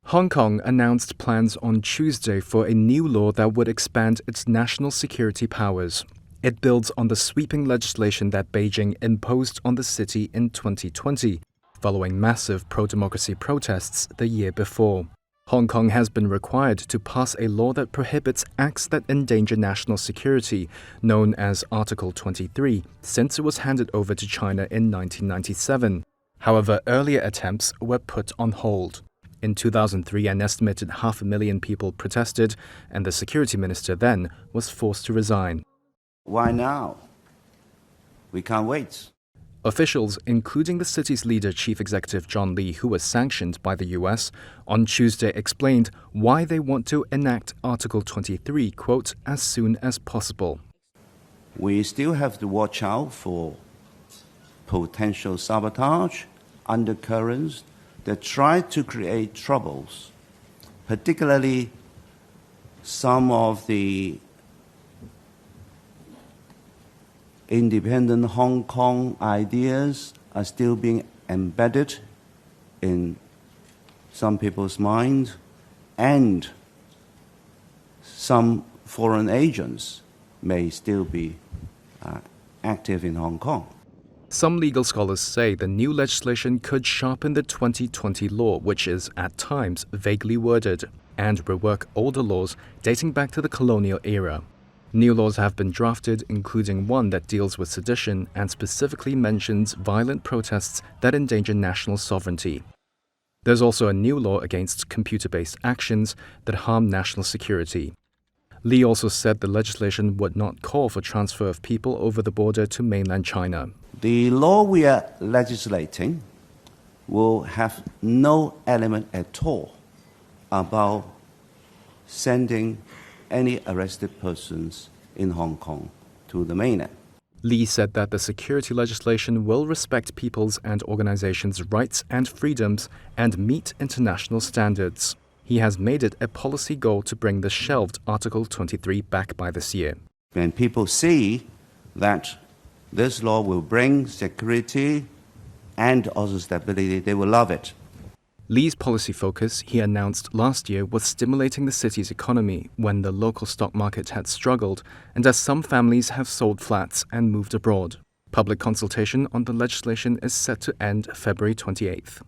Hong Kong announced plans on Tuesday for a new law that would expand its national security powers. It builds on the sweeping legislation that Beijing imposed on the city in 2020, following massive pro-democracy protests the year before. Hong Kong has been required to pass a law that prohibits acts that endanger national security, known as Article 23, since it was handed over to China in 1997. However, earlier attempts were put on hold. In 2003, an estimated 500,000 people protested, and the security minister then was forced to resign. Why now? We can't wait. Officials, including the city's leader, Chief Executive John Lee, who was sanctioned by the US, on Tuesday explained why they want to enact Article 23, quote, as soon as possible. We still have to watch out for potential sabotage, undercurrents that try to create troubles, particularly some of the independent Hong Kong ideas are still being embedded in some people's minds, and some foreign agents may still be active in Hong Kong. Some legal scholars say the new legislation could sharpen the 2020 law, which is, at times, vaguely worded, and rework older laws dating back to the colonial era. New laws have been drafted, including one that deals with sedition and specifically mentions violent protests that endanger national sovereignty. There's also a new law against computer-based actions that harm national security. Lee also said the legislation would not call for transfer of people over the border to mainland China. The law we are legislating will have no element at all about sending any arrested persons in Hong Kong to the mainland. Lee said that the security legislation will respect people's and organizations' rights and freedoms and meet international standards. He has made it a policy goal to bring the shelved Article 23 back by this year. When people see that this law will bring security and also stability, they will love it. Lee's policy focus, he announced last year, was stimulating the city's economy when the local stock market had struggled and as some families have sold flats and moved abroad. Public consultation on the legislation is set to end February 28th.